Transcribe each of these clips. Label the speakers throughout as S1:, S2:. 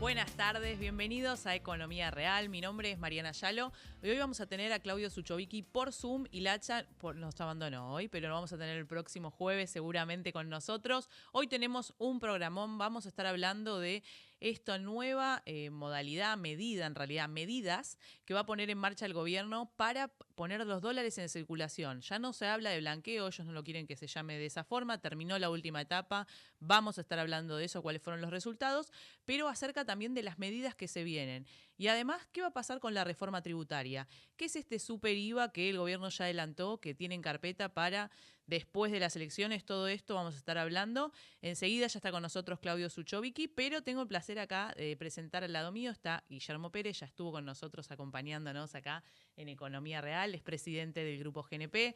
S1: Buenas tardes, bienvenidos a Economía Real. Mi nombre es Mariana Yalo. Hoy vamos a tener a Claudio Suchovicki por Zoom y Lacha nos abandonó hoy, pero lo vamos a tener el próximo jueves seguramente con nosotros. Hoy tenemos un programón, vamos a estar hablando de esta nueva modalidad, medidas que va a poner en marcha el gobierno para poner los dólares en circulación. Ya no se habla de blanqueo, ellos no lo quieren que se llame de esa forma, terminó la última etapa, vamos a estar hablando de eso, cuáles fueron los resultados, pero acerca también de las medidas que se vienen. Y además, ¿qué va a pasar con la reforma tributaria? ¿Qué es este super IVA que el gobierno ya adelantó, que tiene en carpeta para después de las elecciones? Todo esto vamos a estar hablando. Enseguida ya está con nosotros Claudio Suchovicki, pero tengo el placer acá de presentar al lado mío, está Guillermo Pérez, ya estuvo con nosotros acompañándonos acá en Economía Real, es presidente del Grupo GNP.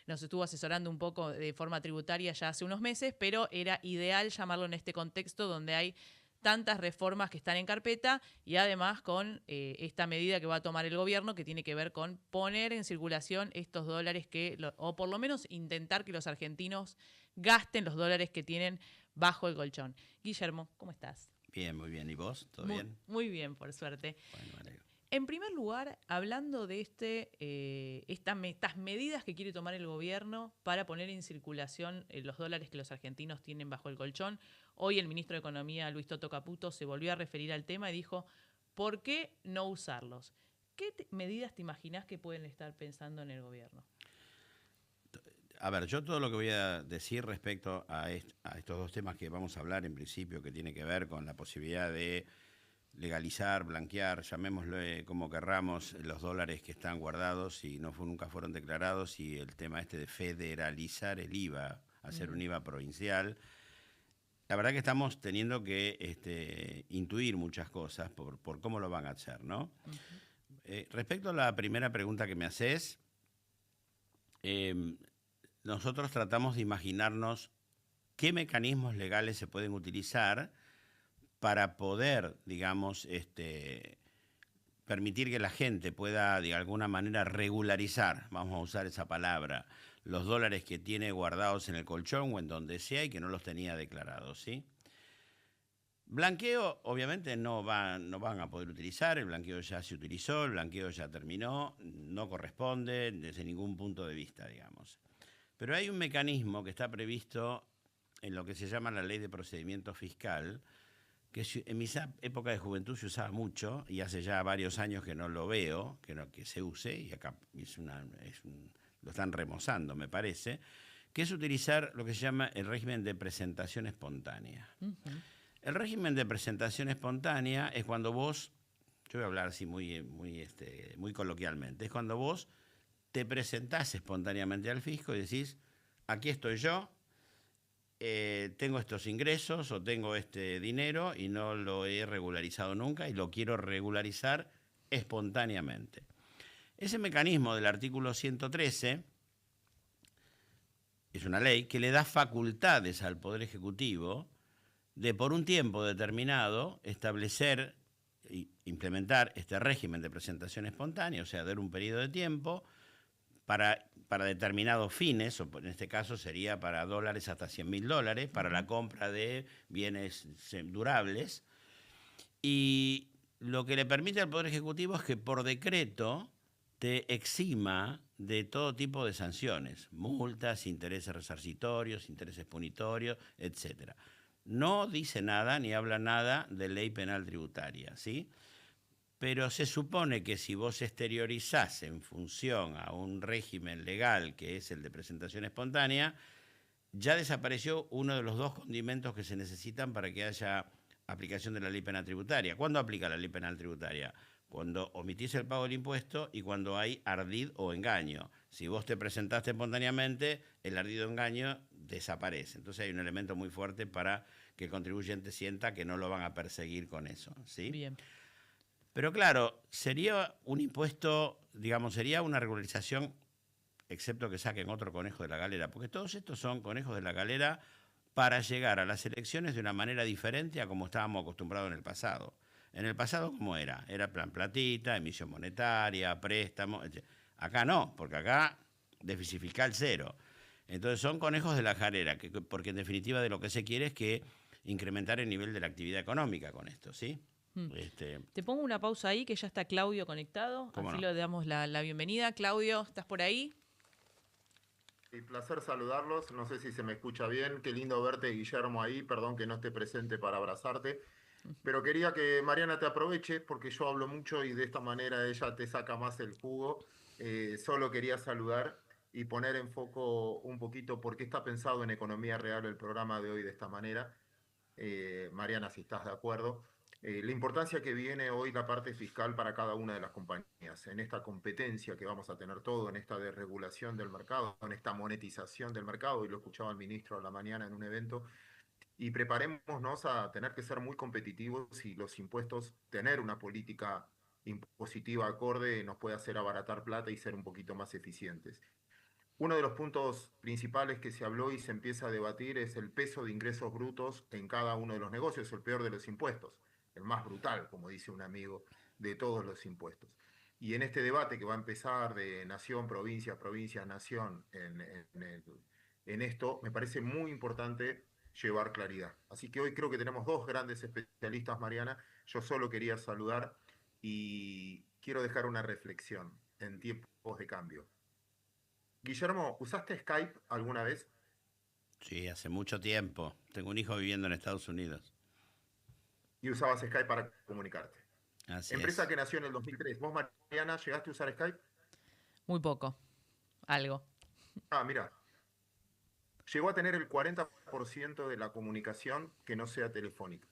S1: Nos estuvo asesorando un poco de forma tributaria ya hace unos meses, pero era ideal llamarlo en este contexto donde hay tantas reformas que están en carpeta y además con esta medida que va a tomar el gobierno que tiene que ver con poner en circulación estos dólares o por lo menos intentar que los argentinos gasten los dólares que tienen bajo el colchón. Guillermo, ¿cómo estás?
S2: Bien, muy bien. ¿Y vos? ¿Todo bien?
S1: Muy bien, por suerte.
S2: Bueno, me alegro.
S1: En primer lugar, hablando de estas medidas que quiere tomar el gobierno para poner en circulación los dólares que los argentinos tienen bajo el colchón, hoy el ministro de Economía, Luis Toto Caputo, se volvió a referir al tema y dijo, ¿por qué no usarlos? ¿Qué medidas te imaginás que pueden estar pensando en el gobierno?
S2: A ver, yo todo lo que voy a decir respecto a estos dos temas que vamos a hablar en principio, que tiene que ver con la posibilidad de legalizar, blanquear, llamémoslo como querramos, los dólares que están guardados y nunca fueron declarados, y el tema de federalizar el IVA, hacer un IVA provincial. La verdad que estamos teniendo que intuir muchas cosas por cómo lo van a hacer, ¿no? Respecto a la primera pregunta que me haces, nosotros tratamos de imaginarnos qué mecanismos legales se pueden utilizar para poder, digamos, permitir que la gente pueda, de alguna manera, regularizar, vamos a usar esa palabra, los dólares que tiene guardados en el colchón o en donde sea y que no los tenía declarados, ¿sí? Blanqueo, obviamente, no van a poder utilizar, el blanqueo ya se utilizó, el blanqueo ya terminó, no corresponde desde ningún punto de vista, digamos. Pero hay un mecanismo que está previsto en lo que se llama la Ley de Procedimiento Fiscal, que en mi época de juventud se usaba mucho y hace ya varios años que no lo veo, que se use, y acá lo están remozando, me parece, que es utilizar lo que se llama el régimen de presentación espontánea. Uh-huh. El régimen de presentación espontánea es cuando vos, yo voy a hablar así muy coloquialmente, es cuando vos te presentás espontáneamente al fisco y decís, aquí estoy yo, tengo estos ingresos o tengo este dinero y no lo he regularizado nunca y lo quiero regularizar espontáneamente. Ese mecanismo del artículo 113 es una ley que le da facultades al Poder Ejecutivo de, por un tiempo determinado, establecer e implementar este régimen de presentación espontánea, o sea, dar un periodo de tiempo para determinados fines, o en este caso sería para dólares hasta $100.000, para la compra de bienes durables. Y lo que le permite al Poder Ejecutivo es que por decreto te exima de todo tipo de sanciones, multas, intereses resarcitorios, intereses punitorios, etc. No dice nada ni habla nada de ley penal tributaria, ¿sí? Pero se supone que si vos exteriorizás en función a un régimen legal que es el de presentación espontánea, ya desapareció uno de los dos condimentos que se necesitan para que haya aplicación de la ley penal tributaria. ¿Cuándo aplica la ley penal tributaria? Cuando omitís el pago del impuesto y cuando hay ardid o engaño. Si vos te presentaste espontáneamente, el ardid o engaño desaparece. Entonces hay un elemento muy fuerte para que el contribuyente sienta que no lo van a perseguir con eso, ¿sí?
S1: Bien.
S2: Pero claro, sería un impuesto, digamos, sería una regularización, excepto que saquen otro conejo de la galera, porque todos estos son conejos de la galera para llegar a las elecciones de una manera diferente a como estábamos acostumbrados en el pasado. En el pasado, ¿cómo era? Era plan platita, emisión monetaria, préstamo, etc. Acá no, porque acá déficit fiscal cero. Entonces son conejos de la galera, porque en definitiva de lo que se quiere es que incrementar el nivel de la actividad económica con esto, ¿sí?
S1: Mm.
S2: Este,
S1: Te pongo una pausa ahí, que ya está Claudio conectado.
S2: ¿Cómo
S1: Así
S2: no?
S1: le damos la bienvenida. Claudio, ¿estás por ahí?
S3: Y placer saludarlos. No sé si se me escucha bien. Qué lindo verte, Guillermo, ahí. Perdón que no esté presente para abrazarte. Pero quería que Mariana te aproveche porque yo hablo mucho y de esta manera ella te saca más el jugo. Solo quería saludar y poner en foco un poquito por qué está pensado en economía real el programa de hoy de esta manera. Mariana, si estás de acuerdo. La importancia que viene hoy la parte fiscal para cada una de las compañías, en esta competencia que vamos a tener todo, en esta desregulación del mercado, en esta monetización del mercado, y lo escuchaba el ministro a la mañana en un evento, y preparémonos a tener que ser muy competitivos y los impuestos, tener una política impositiva acorde nos puede hacer abaratar plata y ser un poquito más eficientes. Uno de los puntos principales que se habló y se empieza a debatir es el peso de ingresos brutos en cada uno de los negocios, el peor de los impuestos, el más brutal, como dice un amigo, de todos los impuestos. Y en este debate que va a empezar de nación, provincia, provincia, nación, en esto, me parece muy importante llevar claridad. Así que hoy creo que tenemos dos grandes especialistas, Mariana. Yo solo quería saludar y quiero dejar una reflexión en tiempos de cambio. Guillermo, ¿usaste Skype alguna vez?
S2: Sí, hace mucho tiempo. Tengo un hijo viviendo en Estados Unidos.
S3: Y usabas Skype para comunicarte.
S2: Así
S3: Empresa
S2: es.
S3: que nació en el 2003. ¿Vos, Mariana, llegaste a usar Skype?
S1: Muy poco. Algo.
S3: Ah, mira. Llegó a tener el 40% de la comunicación que no sea telefónica.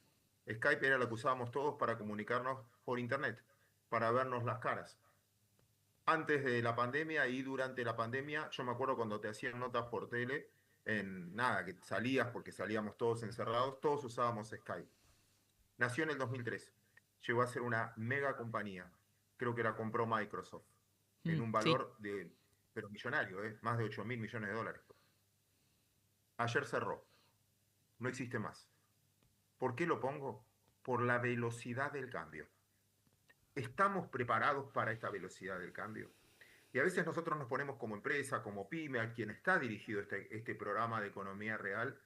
S3: Skype era lo que usábamos todos para comunicarnos por internet, para vernos las caras. Antes de la pandemia y durante la pandemia, yo me acuerdo cuando te hacían notas por tele, en nada, que salías porque salíamos todos encerrados, todos usábamos Skype. Nació en el 2003, llegó a ser una mega compañía, creo que la compró Microsoft, en un
S1: Sí.
S3: valor de, pero millonario, más de 8.000 millones de dólares. Ayer cerró, no existe más. ¿Por qué lo pongo? Por la velocidad del cambio. ¿Estamos preparados para esta velocidad del cambio? Y a veces nosotros nos ponemos como empresa, como pyme, a quien está dirigido este programa de economía real,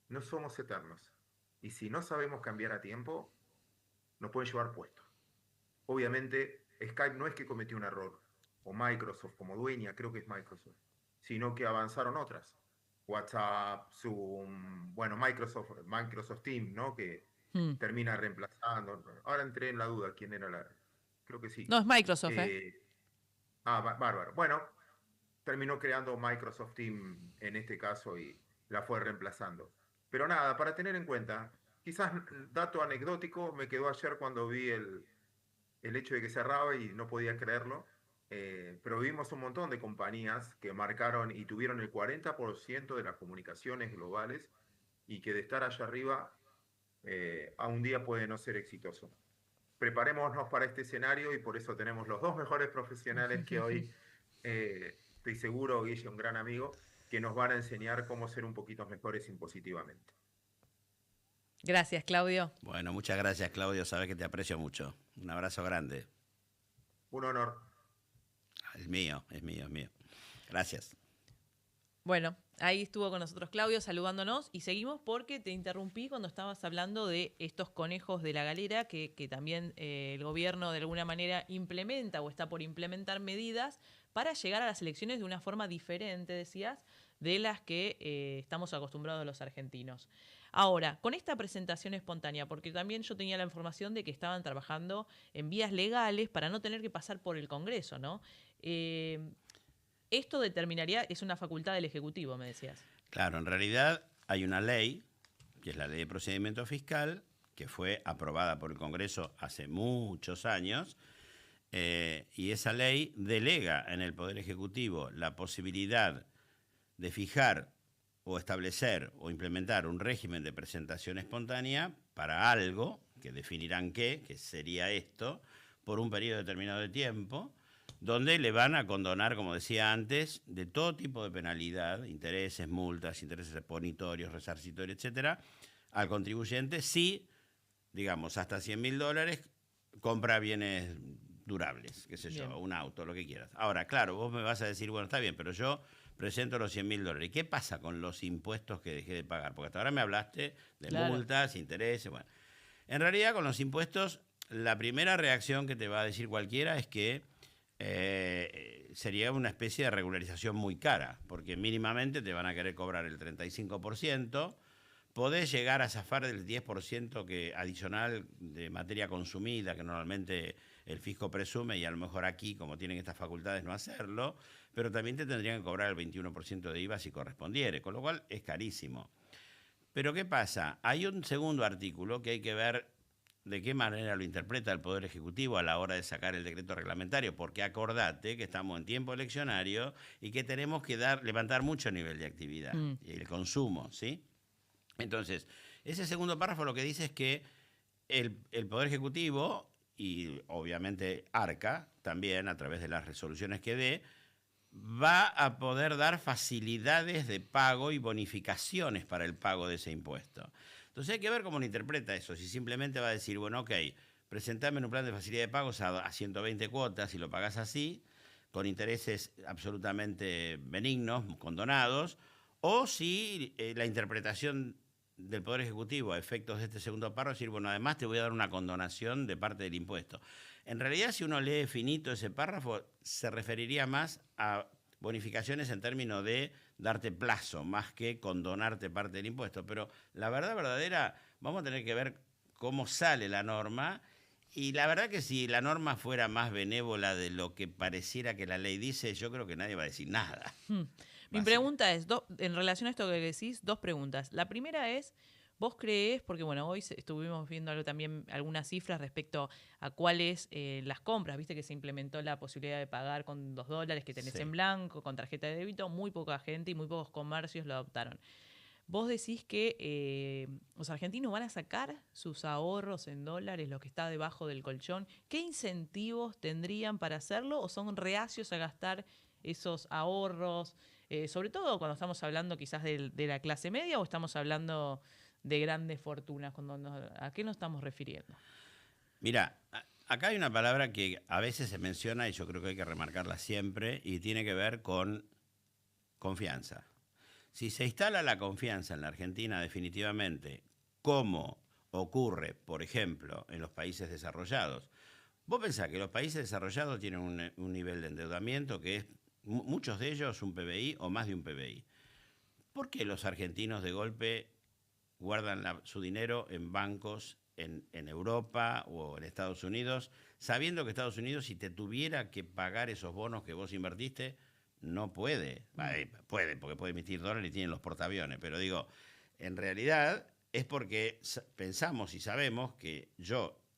S3: no somos eternos. Y si no sabemos cambiar a tiempo, nos pueden llevar puesto. Obviamente, Skype no es que cometió un error, o Microsoft como dueña, creo que es Microsoft, sino que avanzaron otras. WhatsApp, Zoom, bueno, Microsoft Teams, ¿no? Que
S1: Mm.
S3: termina reemplazando. Ahora entré en la duda quién era la. Creo que sí.
S1: No, es Microsoft, ¿eh?
S3: Bárbaro. Bueno, terminó creando Microsoft Team en este caso y la fue reemplazando. Pero nada, para tener en cuenta, quizás dato anecdótico, me quedó ayer cuando vi el hecho de que cerraba y no podía creerlo. Pero vimos un montón de compañías que marcaron y tuvieron el 40% de las comunicaciones globales y que de estar allá arriba a un día puede no ser exitoso. Preparémonos para este escenario y por eso tenemos los dos mejores profesionales que hoy, estoy seguro, Guille, un gran amigo, que nos van a enseñar cómo ser un poquito mejores impositivamente.
S1: Gracias, Claudio.
S2: Bueno, muchas gracias, Claudio. Sabes que te aprecio mucho. Un abrazo grande.
S3: Un honor.
S2: Es mío, es mío, es mío. Gracias.
S1: Bueno, ahí estuvo con nosotros Claudio saludándonos y seguimos porque te interrumpí cuando estabas hablando de estos conejos de la galera que también el gobierno de alguna manera implementa o está por implementar medidas para llegar a las elecciones de una forma diferente, decías, de las que estamos acostumbrados los argentinos. Ahora, con esta presentación espontánea, porque también yo tenía la información de que estaban trabajando en vías legales para no tener que pasar por el Congreso, ¿no? Esto determinaría, es una facultad del Ejecutivo, me decías.
S2: Claro, en realidad hay una ley, que es la Ley de Procedimiento Fiscal, que fue aprobada por el Congreso hace muchos años, y esa ley delega en el Poder Ejecutivo la posibilidad de fijar o establecer o implementar un régimen de presentación espontánea para algo, que definirán qué, que sería esto, por un periodo determinado de tiempo, donde le van a condonar, como decía antes, de todo tipo de penalidad, intereses, multas, intereses punitorios, resarcitorios, etcétera, al contribuyente si, digamos, hasta $100.000 compra bienes durables, qué sé yo,
S1: Bien.
S2: un auto, lo que quieras. Ahora, claro, vos me vas a decir, bueno, está bien, pero yo presento los $100.000. ¿Y qué pasa con los impuestos que dejé de pagar? Porque hasta ahora me hablaste de
S1: Claro.
S2: multas, intereses, bueno. En realidad, con los impuestos la primera reacción que te va a decir cualquiera es que sería una especie de regularización muy cara, porque mínimamente te van a querer cobrar el 35%, podés llegar a zafar del 10% adicional de materia consumida, que normalmente el fisco presume, y a lo mejor aquí, como tienen estas facultades, no hacerlo, pero también te tendrían que cobrar el 21% de IVA si correspondiere, con lo cual es carísimo. Pero ¿qué pasa? Hay un segundo artículo que hay que ver de qué manera lo interpreta el Poder Ejecutivo a la hora de sacar el decreto reglamentario, porque acordate que estamos en tiempo eleccionario y que tenemos que levantar mucho nivel de actividad y el consumo, ¿sí? Entonces, ese segundo párrafo lo que dice es que el Poder Ejecutivo y obviamente ARCA, también a través de las resoluciones que dé, va a poder dar facilidades de pago y bonificaciones para el pago de ese impuesto. Entonces hay que ver cómo lo interpreta eso, si simplemente va a decir, bueno, ok, presentame un plan de facilidad de pagos a 120 cuotas y lo pagás así, con intereses absolutamente benignos, condonados, o si la interpretación del Poder Ejecutivo a efectos de este segundo párrafo es decir, bueno, además te voy a dar una condonación de parte del impuesto. En realidad, si uno lee finito ese párrafo, se referiría más a bonificaciones en términos de darte plazo, más que condonarte parte del impuesto. Pero la verdad verdadera, vamos a tener que ver cómo sale la norma. Y la verdad que si la norma fuera más benévola de lo que pareciera que la ley dice, yo creo que nadie va a decir nada.
S1: Mi pregunta es, en relación a esto que decís, dos preguntas. La primera es, ¿vos creés, porque bueno, hoy estuvimos viendo también algunas cifras respecto a cuáles las compras, viste que se implementó la posibilidad de pagar con $2 que tenés en blanco, con tarjeta de débito, muy poca gente y muy pocos comercios lo adoptaron. ¿Vos decís que los argentinos van a sacar sus ahorros en dólares, lo que está debajo del colchón? ¿Qué incentivos tendrían para hacerlo o son reacios a gastar esos ahorros? Sobre todo cuando estamos hablando quizás de la clase media o estamos hablando de grandes fortunas. ¿A qué nos estamos refiriendo?
S2: Mira, acá hay una palabra que a veces se menciona y yo creo que hay que remarcarla siempre y tiene que ver con confianza. Si se instala la confianza en la Argentina definitivamente, como ocurre, por ejemplo, en los países desarrollados, vos pensás que los países desarrollados tienen un nivel de endeudamiento que es, muchos de ellos, un PBI o más de un PBI. ¿Por qué los argentinos de golpe guardan su dinero en bancos en Europa o en Estados Unidos, sabiendo que Estados Unidos, si te tuviera que pagar esos bonos que vos invertiste, no puede? Puede, porque puede emitir dólares y tienen los portaaviones, pero digo, en realidad es porque pensamos y sabemos que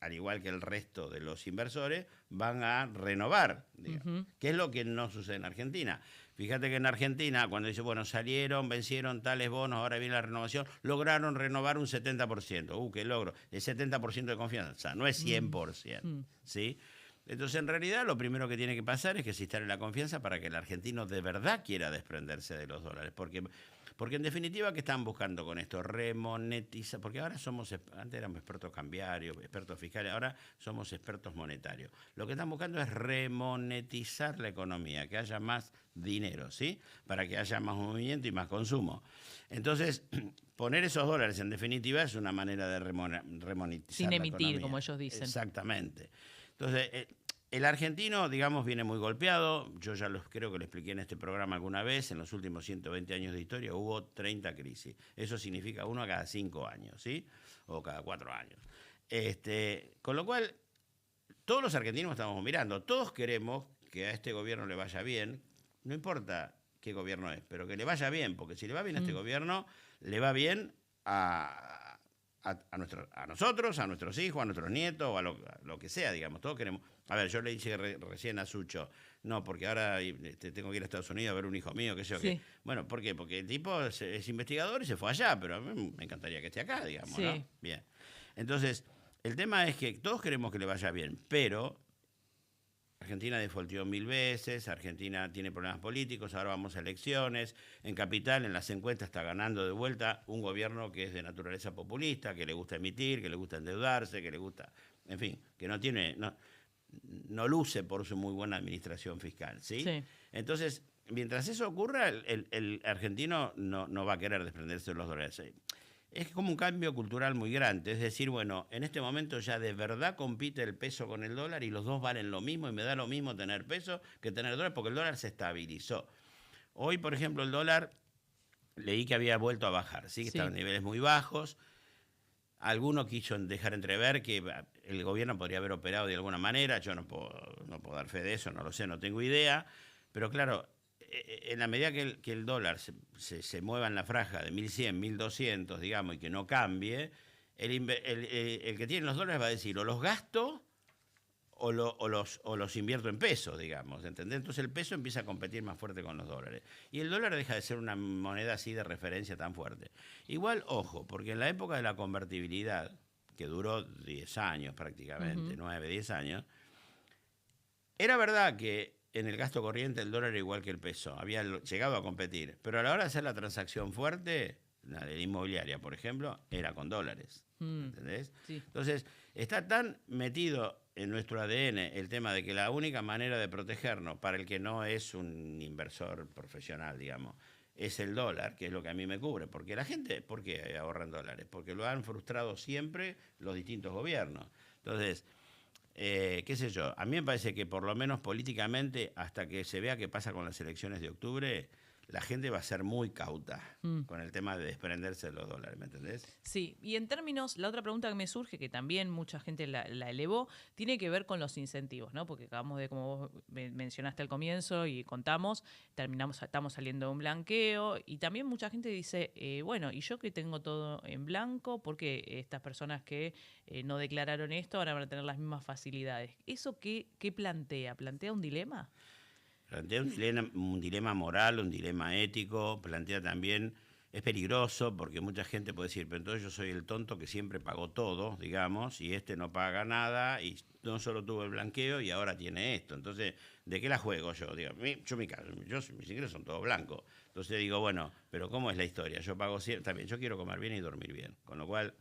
S2: al igual que el resto de los inversores, van a renovar, que es lo que no sucede en Argentina. Fíjate que en Argentina, cuando dice, bueno, vencieron tales bonos, ahora viene la renovación, lograron renovar un 70%. ¡Qué logro! El 70% de confianza, no es 100%, ¿sí? Entonces, en realidad, lo primero que tiene que pasar es que se instale la confianza para que el argentino de verdad quiera desprenderse de los dólares, porque en definitiva, ¿qué están buscando con esto? Remonetizar, porque ahora antes éramos expertos cambiarios, expertos fiscales, ahora somos expertos monetarios. Lo que están buscando es remonetizar la economía, que haya más dinero, ¿sí? Para que haya más movimiento y más consumo. Entonces, poner esos dólares, en definitiva, es una manera de remonetizar
S1: sin
S2: la
S1: emitir,
S2: economía.
S1: como ellos dicen.
S2: Exactamente. Entonces, el argentino, digamos, viene muy golpeado. Yo ya creo que lo expliqué en este programa alguna vez. En los últimos 120 años de historia hubo 30 crisis. Eso significa uno a cada 5 años, ¿sí? O cada 4 años. Con lo cual, todos los argentinos estamos mirando. Todos queremos que a este gobierno le vaya bien. No importa qué gobierno es, pero que le vaya bien. Porque si le va bien a este gobierno, le va bien a nosotros, a nuestros hijos, a nuestros nietos, o a lo que sea, digamos. Todos queremos. A ver, yo le dije recién a Sucho, no, porque ahora tengo que ir a Estados Unidos a ver un hijo mío, qué sé yo.
S1: Sí.
S2: Bueno, ¿por qué? Porque el tipo es investigador y se fue allá, pero a mí me encantaría que esté acá, digamos,
S1: Sí.
S2: ¿no? Bien. Entonces, el tema es que todos queremos que le vaya bien, pero Argentina defaultió 1000 veces, Argentina tiene problemas políticos, ahora vamos a elecciones, en Capital, en las encuestas, está ganando de vuelta un gobierno que es de naturaleza populista, que le gusta emitir, que le gusta endeudarse, que le gusta, en fin, que no luce por su muy buena administración fiscal, ¿sí?
S1: Sí.
S2: Entonces, mientras eso ocurra, el argentino no va a querer desprenderse de los dólares. es como un cambio cultural muy grande. Es decir, bueno, en este momento ya de verdad compite el peso con el dólar y los dos valen lo mismo y me da lo mismo tener peso que tener dólar porque el dólar se estabilizó. Hoy, por ejemplo, el dólar leí que había vuelto a bajar, ¿sí? Que
S1: Sí.
S2: estaba en niveles muy bajos. Algunos quiso dejar entrever que el gobierno podría haber operado de alguna manera. Yo no puedo dar fe de eso, no lo sé, no tengo idea. Pero claro, en la medida que el dólar se mueva en la franja de 1100, 1200, digamos, y que no cambie, el que tiene los dólares va a decir, o los gasto o los invierto en pesos, digamos, ¿entendés? Entonces el peso empieza a competir más fuerte con los dólares. Y el dólar deja de ser una moneda así de referencia tan fuerte. Igual, ojo, porque en la época de la convertibilidad, que duró 10 años prácticamente, 9, 10 años, era verdad que en el gasto corriente el dólar era igual que el peso, había llegado a competir, pero a la hora de hacer la transacción fuerte, la de la inmobiliaria, por ejemplo, era con dólares, ¿entendés?
S1: Sí.
S2: Entonces, está tan metido en nuestro ADN el tema de que la única manera de protegernos para el que no es un inversor profesional, digamos, es el dólar, que es lo que a mí me cubre. Porque la gente, ¿por qué ahorra en dólares? Porque lo han frustrado siempre los distintos gobiernos. Entonces, qué sé yo, a mí me parece que por lo menos políticamente, hasta que se vea qué pasa con las elecciones de octubre, la gente va a ser muy cauta con el tema de desprenderse de los dólares, ¿me entendés?
S1: Sí, y en términos, la otra pregunta que me surge, que también mucha gente la elevó, tiene que ver con los incentivos, ¿no? Porque acabamos de, como vos mencionaste al comienzo y contamos, estamos saliendo de un blanqueo, y también mucha gente dice, bueno, y yo que tengo todo en blanco, ¿por qué estas personas que no declararon esto ahora van a tener las mismas facilidades? ¿Eso qué plantea? ¿Plantea un dilema?
S2: Plantea un dilema moral, un dilema ético, plantea también, es peligroso porque mucha gente puede decir, pero entonces yo soy el tonto que siempre pagó todo, digamos, y este no paga nada y no solo tuvo el blanqueo y ahora tiene esto. Entonces, ¿de qué la juego yo? Digo, mis ingresos son todos blancos. Entonces digo, bueno, pero ¿cómo es la historia? Yo pago siempre, también, yo quiero comer bien y dormir bien, con lo cual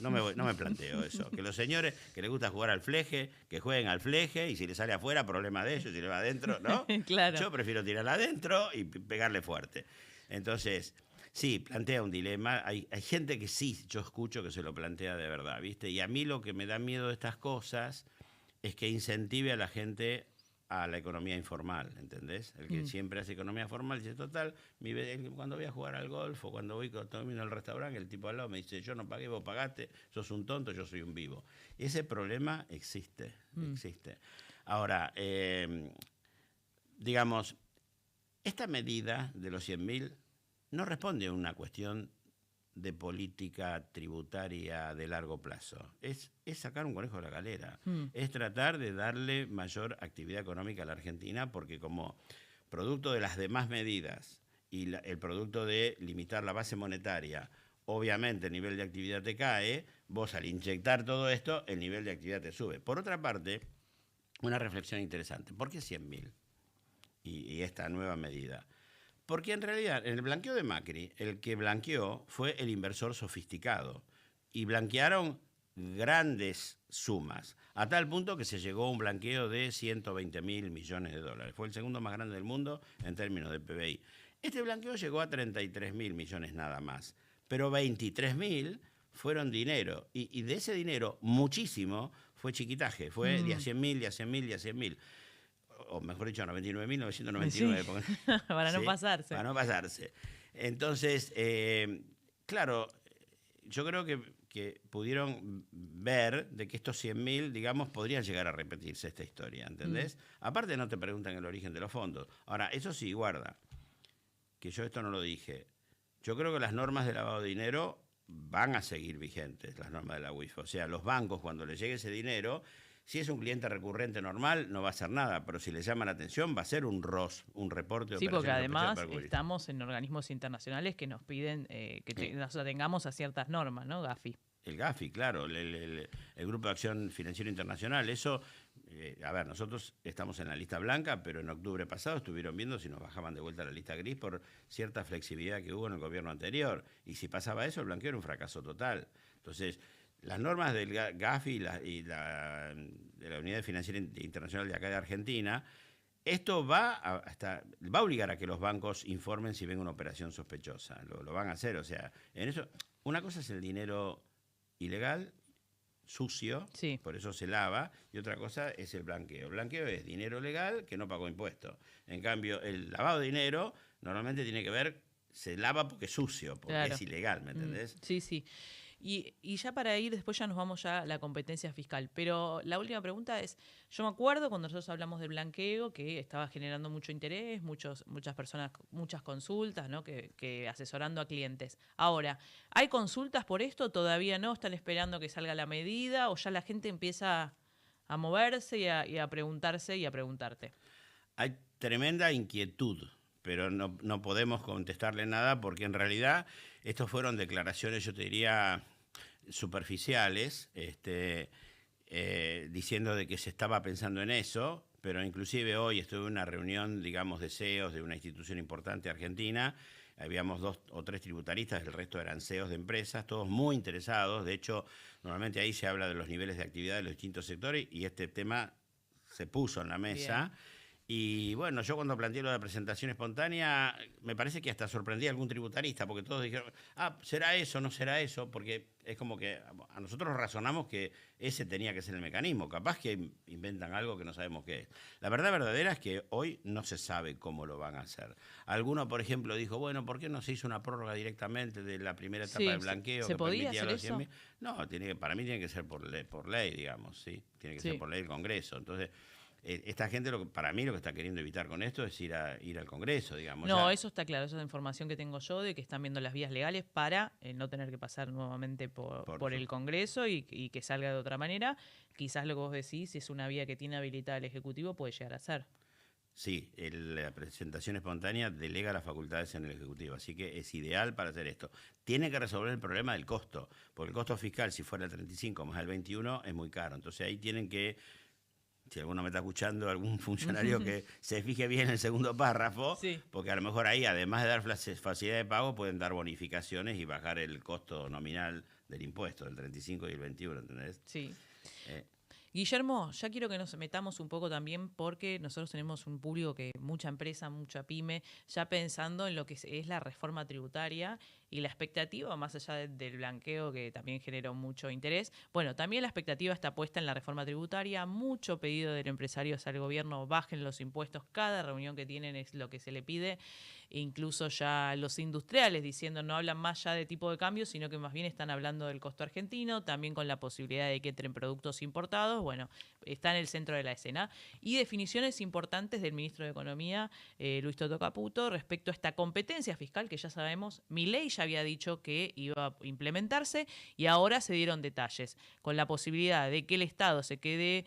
S2: no me planteo eso. Que los señores que les gusta jugar al fleje, que jueguen al fleje y si le sale afuera, problema de ellos, si le va adentro, ¿no?
S1: Claro.
S2: Yo prefiero tirarla adentro y pegarle fuerte. Entonces, sí, plantea un dilema. Hay gente que sí, yo escucho que se lo plantea de verdad, ¿viste? Y a mí lo que me da miedo de estas cosas es que incentive a la gente a la economía informal, ¿entendés? El que siempre hace economía formal dice, total, cuando voy a jugar al golf o cuando termino al restaurante, el tipo al lado me dice, yo no pagué, vos pagaste, sos un tonto, yo soy un vivo. Ese problema existe. Ahora, digamos, esta medida de los 100.000 no responde a una cuestión de política tributaria de largo plazo. Es sacar un conejo de la galera. Es tratar de darle mayor actividad económica a la Argentina porque como producto de las demás medidas y el producto de limitar la base monetaria, obviamente el nivel de actividad te cae, vos al inyectar todo esto, el nivel de actividad te sube. Por otra parte, una reflexión interesante. ¿Por qué 100.000? Y esta nueva medida. Porque en realidad, en el blanqueo de Macri, el que blanqueó fue el inversor sofisticado. Y blanquearon grandes sumas, a tal punto que se llegó a un blanqueo de 120.000 millones de dólares. Fue el segundo más grande del mundo en términos de PBI. Este blanqueo llegó a 33.000 millones nada más. Pero 23.000 fueron dinero. Y de ese dinero, muchísimo fue chiquitaje. Fue de a 100.000, de a 100.000, de a 100.000. O mejor dicho, 99.999.
S1: Sí. Para no pasarse.
S2: Para no pasarse. Entonces, claro, yo creo que pudieron ver de que estos 100.000, digamos, podrían llegar a repetirse esta historia, ¿entendés? Aparte no te preguntan el origen de los fondos. Ahora, eso sí, guarda, que yo esto no lo dije. Yo creo que las normas de lavado de dinero van a seguir vigentes, las normas de la UIF. O sea, los bancos, cuando les llegue ese dinero, si es un cliente recurrente normal, no va a hacer nada, pero si le llama la atención, va a ser un ROS, un reporte de
S1: Sí, porque además
S2: operaciones
S1: estamos en organismos internacionales que nos piden que nos atengamos a ciertas normas, ¿no, Gafi?
S2: El GAFI, claro, el Grupo de Acción Financiera Internacional. Eso, a ver, nosotros estamos en la lista blanca, pero en octubre pasado estuvieron viendo si nos bajaban de vuelta a la lista gris por cierta flexibilidad que hubo en el gobierno anterior. Y si pasaba eso, el blanqueo era un fracaso total. Entonces, las normas del GAFI de la Unidad Financiera Internacional de acá de Argentina, esto va a obligar a que los bancos informen si ven una operación sospechosa. Lo van a hacer, o sea, en eso una cosa es el dinero ilegal, sucio,
S1: Sí.
S2: por eso se lava, y otra cosa es el blanqueo. El blanqueo es dinero legal que no pagó impuestos. En cambio, el lavado de dinero normalmente tiene que ver, se lava porque es sucio, porque
S1: Claro.
S2: es ilegal, ¿me entendés?
S1: Sí, sí. Y ya para ir, después ya nos vamos ya a la competencia fiscal. Pero la última pregunta es, yo me acuerdo cuando nosotros hablamos del blanqueo, que estaba generando mucho interés, muchas personas, muchas consultas, ¿no? Que asesorando a clientes. Ahora, ¿hay consultas por esto? ¿Todavía no? ¿Están esperando que salga la medida? ¿O ya la gente empieza a moverse y a preguntarse y a preguntarte?
S2: Hay tremenda inquietud, pero no podemos contestarle nada porque en realidad estos fueron declaraciones, yo te diría, superficiales, diciendo de que se estaba pensando en eso, pero inclusive hoy estuve en una reunión, digamos, de CEOs de una institución importante argentina. Habíamos 2 o 3 tributaristas, el resto eran CEOs de empresas, todos muy interesados. De hecho, normalmente ahí se habla de los niveles de actividad de los distintos sectores y este tema se puso en la mesa. Bien. Y bueno, yo cuando planteé lo de la presentación espontánea, me parece que hasta sorprendí a algún tributarista, porque todos dijeron, ¿será eso, no será eso? Porque es como que a nosotros razonamos que ese tenía que ser el mecanismo. Capaz que inventan algo que no sabemos qué es. La verdad verdadera es que hoy no se sabe cómo lo van a hacer. Alguno, por ejemplo, dijo, bueno, ¿por qué no se hizo una prórroga directamente de la primera etapa del blanqueo?
S1: ¿Se
S2: que
S1: podía
S2: permitía
S1: hacer
S2: los 100.000?
S1: eso?
S2: No, para mí tiene que ser por ley, digamos, ¿sí? Tiene que ser por ley del Congreso. Entonces, esta gente, para mí, lo que está queriendo evitar con esto es ir al Congreso, digamos.
S1: No, eso está claro, esa es la información que tengo yo de que están viendo las vías legales para no tener que pasar nuevamente por el Congreso y que salga de otra manera. Quizás lo que vos decís, si es una vía que tiene habilitada el Ejecutivo, puede llegar a ser.
S2: Sí, la presentación espontánea delega las facultades en el Ejecutivo, así que es ideal para hacer esto. Tiene que resolver el problema del costo, porque el costo fiscal, si fuera el 35 más el 21, es muy caro. Entonces ahí tienen que... Si alguno me está escuchando, algún funcionario que se fije bien en el segundo párrafo, sí. Porque a lo mejor ahí, además de dar facilidad de pago, pueden dar bonificaciones y bajar el costo nominal del impuesto, del 35 y el 21, ¿entendés?
S1: Sí. Guillermo, ya quiero que nos metamos un poco también porque nosotros tenemos un público que mucha empresa, mucha pyme, ya pensando en lo que es la reforma tributaria y la expectativa, más allá del blanqueo que también generó mucho interés, bueno, también la expectativa está puesta en la reforma tributaria, mucho pedido de los empresarios al gobierno, bajen los impuestos, cada reunión que tienen es lo que se le pide, incluso ya los industriales diciendo no hablan más ya de tipo de cambio, sino que más bien están hablando del costo argentino, también con la posibilidad de que entren productos importados, bueno, está en el centro de la escena. Y definiciones importantes del ministro de Economía, Luis Toto Caputo, respecto a esta competencia fiscal que ya sabemos, Milei ya había dicho que iba a implementarse y ahora se dieron detalles, con la posibilidad de que el Estado se quede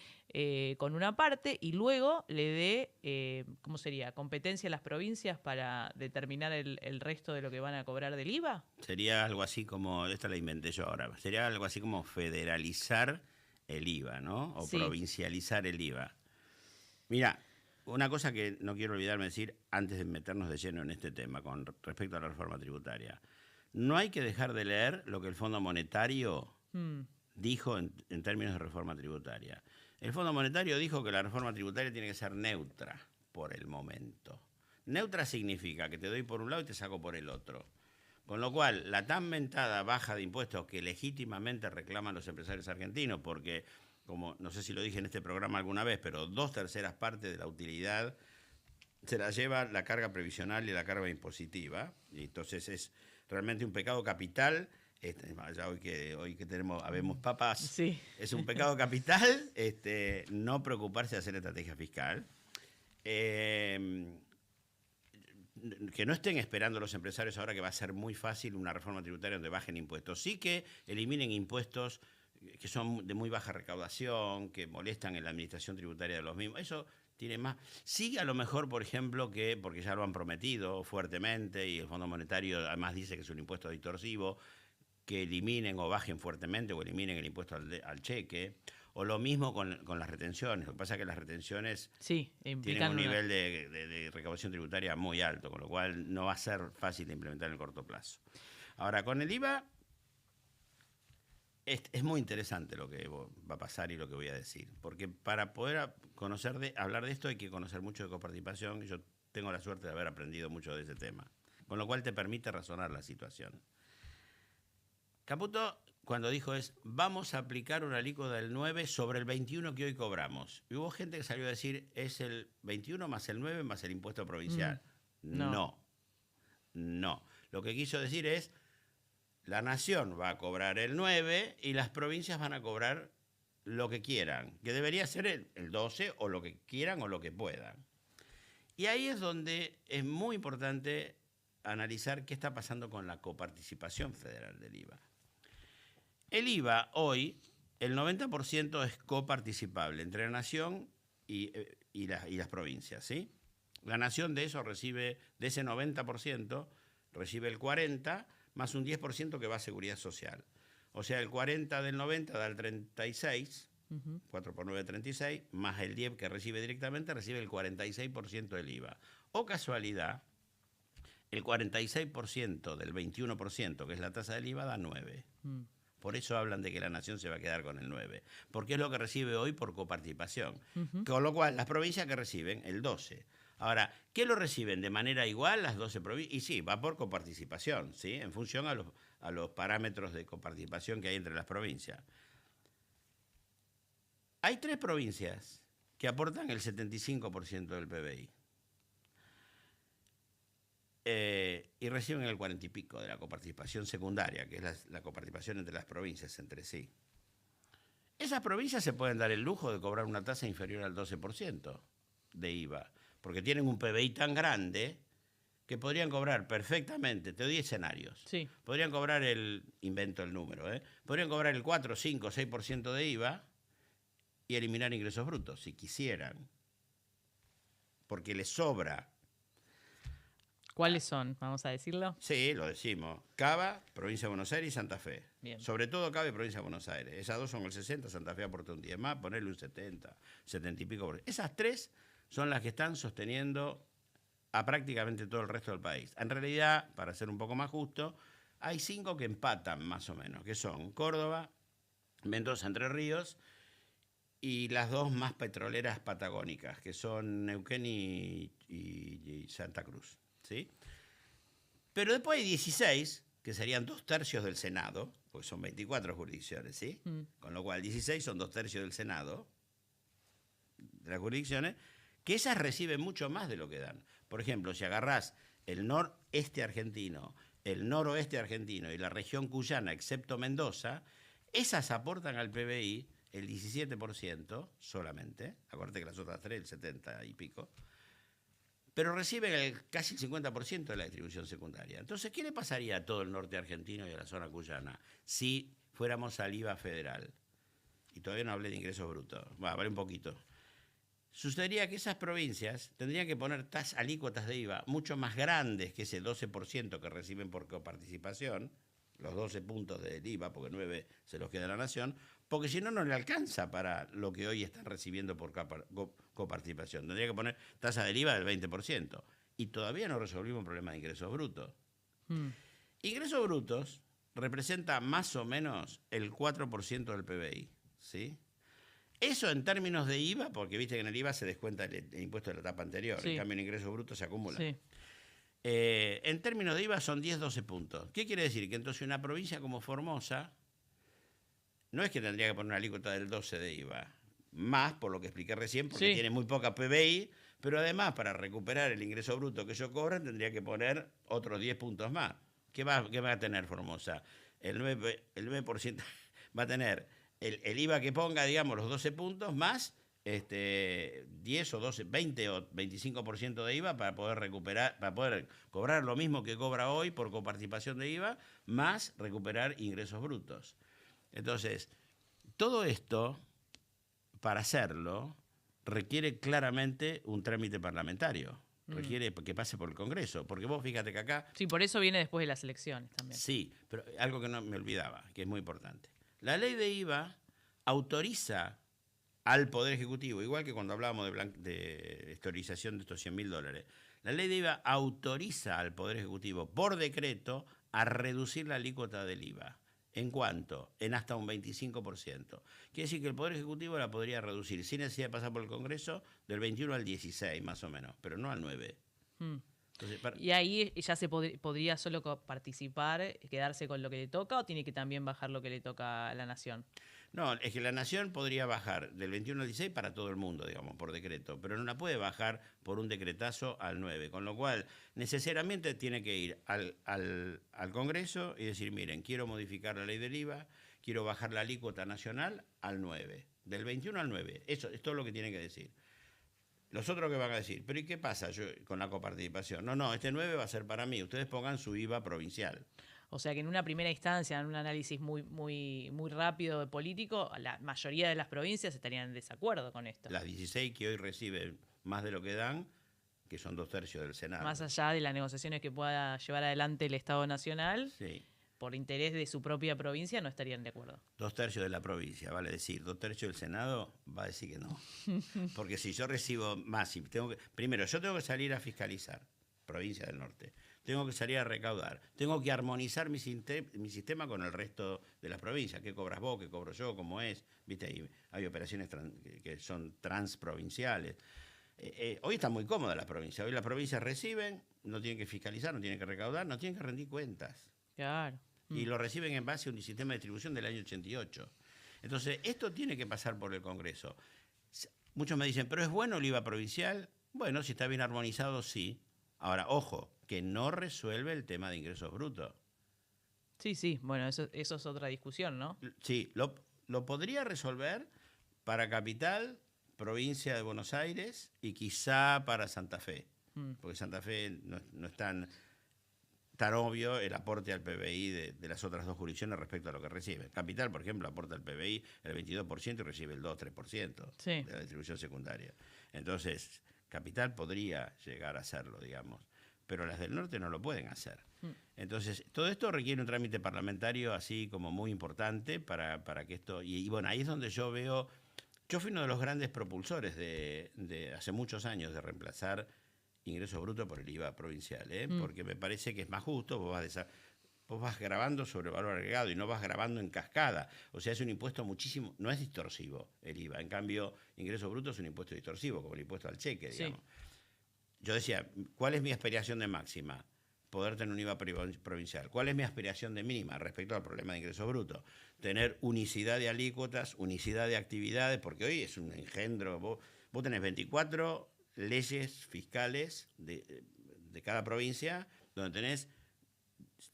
S1: con una parte y luego le dé, ¿cómo sería?, competencia a las provincias para determinar el resto de lo que van a cobrar del IVA.
S2: Sería algo así como, esta la inventé yo ahora, sería algo así como federalizar el IVA, ¿no? O sí. Provincializar el IVA. Mira, una cosa que no quiero olvidarme decir antes de meternos de lleno en este tema con respecto a la reforma tributaria. No hay que dejar de leer lo que el Fondo Monetario dijo en términos de reforma tributaria. El Fondo Monetario dijo que la reforma tributaria tiene que ser neutra por el momento. Neutra significa que te doy por un lado y te saco por el otro. Con lo cual, la tan mentada baja de impuestos que legítimamente reclaman los empresarios argentinos, porque, como no sé si lo dije en este programa alguna vez, pero 2/3 partes de la utilidad se la lleva la carga previsional y la carga impositiva, y entonces es realmente un pecado capital. Ya hoy que habemos papas, sí. Es un pecado capital no preocuparse de hacer estrategia fiscal. Que no estén esperando los empresarios ahora que va a ser muy fácil una reforma tributaria donde bajen impuestos. Sí que eliminen impuestos que son de muy baja recaudación, que molestan en la administración tributaria de los mismos. Eso tiene más. Sí, a lo mejor, por ejemplo, porque ya lo han prometido fuertemente y el Fondo Monetario además dice que es un impuesto distorsivo, que eliminen o bajen fuertemente o eliminen el impuesto al cheque. O lo mismo con las retenciones. Lo que pasa es que las retenciones tienen un nivel de recaudación tributaria muy alto, con lo cual no va a ser fácil de implementar en el corto plazo. Ahora, con el IVA es muy interesante lo que va a pasar y lo que voy a decir, porque para poder hablar de esto hay que conocer mucho de coparticipación, y yo tengo la suerte de haber aprendido mucho de ese tema, con lo cual te permite razonar la situación. Caputo, cuando dijo vamos a aplicar una alícuota del 9 sobre el 21 que hoy cobramos. Y hubo gente que salió a decir, es el 21 más el 9 más el impuesto provincial.
S1: No.
S2: No. Lo que quiso decir es, la nación va a cobrar el 9 y las provincias van a cobrar lo que quieran, que debería ser el 12 o lo que quieran o lo que puedan. Y ahí es donde es muy importante analizar qué está pasando con la coparticipación federal del IVA. El IVA hoy, el 90% es coparticipable entre la nación y las provincias, ¿sí? La nación de eso recibe, de ese 90%, recibe el 40% más un 10% que va a seguridad social. O sea, el 40 del 90 da el 36, 4 por 9, 36, más el 10 que recibe directamente, recibe el 46% del IVA. O casualidad, el 46% del 21%, que es la tasa del IVA, da 9. Por eso hablan de que la nación se va a quedar con el 9, porque es lo que recibe hoy por coparticipación. Con lo cual, las provincias que reciben, el 12. Ahora, ¿qué lo reciben de manera igual las 12 provincias? Y sí, va por coparticipación, ¿sí? En función a los parámetros de coparticipación que hay entre las provincias. Hay 3 provincias que aportan el 75% del PBI. Y reciben el 40 y pico de la coparticipación secundaria, que es la coparticipación entre las provincias entre sí. Esas provincias se pueden dar el lujo de cobrar una tasa inferior al 12% de IVA, porque tienen un PBI tan grande que podrían cobrar perfectamente, te doy escenarios,
S1: Sí.
S2: podrían cobrar invento el número, podrían cobrar el 4, 5, 6% de IVA y eliminar ingresos brutos, si quisieran, porque les sobra.
S1: ¿Cuáles son? Vamos a decirlo.
S2: Sí, lo decimos. Cava, Provincia de Buenos Aires y Santa Fe.
S1: Bien.
S2: Sobre todo Cava y Provincia de Buenos Aires. Esas dos son el 60, Santa Fe aporta un 10 más, ponerle un 70, 70 y pico. Esas 3 son las que están sosteniendo a prácticamente todo el resto del país. En realidad, para ser un poco más justo, hay 5 que empatan más o menos, que son Córdoba, Mendoza, Entre Ríos y las 2 más petroleras patagónicas, que son Neuquén y Santa Cruz. ¿Sí? Pero después hay 16, que serían 2/3 del Senado, porque son 24 jurisdicciones, ¿sí? Con lo cual 16 son 2/3 del Senado, de las jurisdicciones, que esas reciben mucho más de lo que dan. Por ejemplo, si agarrás el noreste argentino, el noroeste argentino y la región cuyana, excepto Mendoza, esas aportan al PBI el 17% solamente, acuérdate que las otras 3, el 70 y pico, pero reciben casi el 50% de la distribución secundaria. Entonces, ¿qué le pasaría a todo el norte argentino y a la zona cuyana si fuéramos al IVA federal? Y todavía no hablé de ingresos brutos. Vale un poquito. Sucedería que esas provincias tendrían que poner alícuotas de IVA mucho más grandes que ese 12% que reciben por coparticipación, los 12 puntos del IVA, porque 9 se los queda a la nación, porque si no, no le alcanza para lo que hoy están recibiendo por coparticipación. Tendría que poner tasa del IVA del 20%. Y todavía no resolvimos el problema de ingresos brutos. Ingresos brutos representa más o menos el 4% del PBI, ¿sí? Eso en términos de IVA, porque viste que en el IVA se descuenta el impuesto de la etapa anterior,
S1: Sí.
S2: en cambio en ingresos brutos se acumula.
S1: Sí.
S2: En términos de IVA son 10-12 puntos. ¿Qué quiere decir? Que entonces una provincia como Formosa no es que tendría que poner una alícuota del 12 de IVA, más por lo que expliqué recién, porque
S1: Sí.
S2: tiene muy poca PBI, pero además para recuperar el ingreso bruto que ellos cobran tendría que poner otros 10 puntos más. ¿Qué va a tener Formosa? El 9% va a tener el IVA que ponga, digamos, los 12 puntos más 10 o 12, 20 o 25% de IVA para poder recuperar, para poder cobrar lo mismo que cobra hoy por coparticipación de IVA, más recuperar ingresos brutos. Entonces, todo esto, para hacerlo, requiere claramente un trámite parlamentario. Requiere que pase por el Congreso. Porque vos fíjate que acá...
S1: Sí, por eso viene después de las elecciones también.
S2: Sí, pero algo que no me olvidaba, que es muy importante. La ley de IVA autoriza al Poder Ejecutivo, igual que cuando hablábamos de historización de estos $100.000, la ley de IVA autoriza al Poder Ejecutivo por decreto a reducir la alícuota del IVA. ¿En cuánto? En hasta un 25%. Quiere decir que el Poder Ejecutivo la podría reducir, sin necesidad de pasar por el Congreso, del 21 al 16, más o menos, pero no al 9. Entonces,
S1: ¿Y ahí ya se podría solo participar, quedarse con lo que le toca, o tiene que también bajar lo que le toca a la nación?
S2: no, es que la nación podría bajar del 21 al 16 para todo el mundo, digamos, por decreto, pero no la puede bajar por un decretazo al 9, con lo cual necesariamente tiene que ir al Congreso y decir, miren, quiero modificar la ley del IVA, quiero bajar la alícuota nacional al 9, del 21 al 9, eso es todo lo que tiene que decir. Los otros que van a decir, pero ¿y qué pasa con la coparticipación? No, este 9 va a ser para mí, ustedes pongan su IVA provincial.
S1: O sea que en una primera instancia, en un análisis muy rápido de político, la mayoría de las provincias estarían en desacuerdo con esto.
S2: Las 16 que hoy reciben más de lo que dan, que son 2/3 del Senado.
S1: Más allá de las negociaciones que pueda llevar adelante el Estado Nacional,
S2: sí,
S1: por interés de su propia provincia, no estarían de acuerdo.
S2: 2/3 de la provincia, vale decir, 2/3 del Senado, va a decir que no. Porque si yo recibo más, primero, yo tengo que salir a fiscalizar, provincia del norte. Tengo que salir a recaudar, tengo que armonizar mi sistema con el resto de las provincias. ¿Qué cobras vos? ¿Qué cobro yo? ¿Cómo es? ¿Viste? Hay operaciones que son transprovinciales. Hoy está muy cómoda la provincia. Hoy las provincias reciben, no tienen que fiscalizar, no tienen que recaudar, no tienen que rendir cuentas.
S1: Claro.
S2: Y lo reciben en base a un sistema de distribución del año 88. Entonces, esto tiene que pasar por el Congreso. Muchos me dicen, ¿pero es bueno el IVA provincial? Bueno, si está bien armonizado, sí. Ahora, ojo, que no resuelve el tema de ingresos brutos.
S1: Sí, bueno, eso es otra discusión, ¿no?
S2: Sí, lo podría resolver para Capital, provincia de Buenos Aires y quizá para Santa Fe. Porque Santa Fe no es tan obvio el aporte al PBI de las otras dos jurisdicciones respecto a lo que recibe. Capital, por ejemplo, aporta al PBI el 22% y recibe el 2-3% de la distribución secundaria. Entonces, Capital podría llegar a hacerlo, digamos, pero las del norte no lo pueden hacer. Entonces, todo esto requiere un trámite parlamentario así como muy importante para que esto... Y bueno, ahí es donde yo veo... Yo fui uno de los grandes propulsores de hace muchos años de reemplazar ingreso bruto por el IVA provincial, porque me parece que es más justo, vos vas grabando sobre valor agregado y no vas grabando en cascada. O sea, es un impuesto muchísimo, no es distorsivo el IVA. En cambio, ingreso bruto es un impuesto distorsivo, como el impuesto al cheque, digamos. Sí. Yo decía, ¿cuál es mi aspiración de máxima? Poder tener un IVA provincial. ¿Cuál es mi aspiración de mínima respecto al problema de ingreso bruto? Tener unicidad de alícuotas, unicidad de actividades, porque hoy es un engendro. Vos tenés 24 leyes fiscales de cada provincia, donde tenés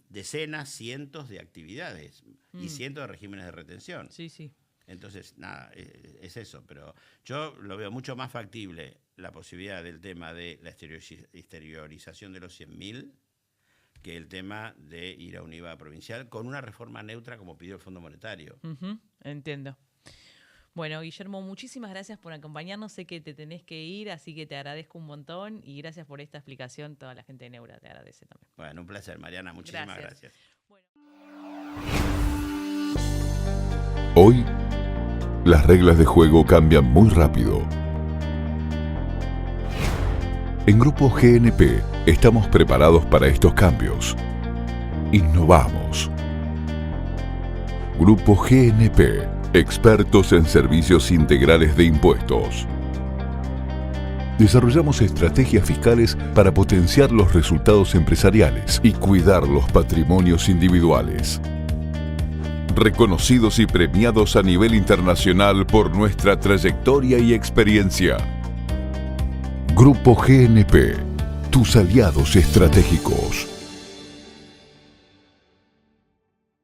S2: decenas, cientos de actividades y cientos de regímenes de retención.
S1: Sí.
S2: Entonces, nada, es eso. Pero yo lo veo mucho más factible la posibilidad del tema de la exteriorización de los 100.000 que el tema de ir a un IVA provincial con una reforma neutra como pidió el Fondo Monetario.
S1: Entiendo. Bueno, Guillermo, muchísimas gracias por acompañarnos. Sé que te tenés que ir, así que te agradezco un montón y gracias por esta explicación. Toda la gente de Neura te agradece también.
S2: Bueno, un placer, Mariana. Muchísimas gracias.
S1: Bueno.
S4: Hoy, las reglas de juego cambian muy rápido. En Grupo GNP estamos preparados para estos cambios. Innovamos. Grupo GNP, expertos en servicios integrales de impuestos. Desarrollamos estrategias fiscales para potenciar los resultados empresariales y cuidar los patrimonios individuales. Reconocidos y premiados a nivel internacional por nuestra trayectoria y experiencia. Grupo GNP, tus aliados estratégicos.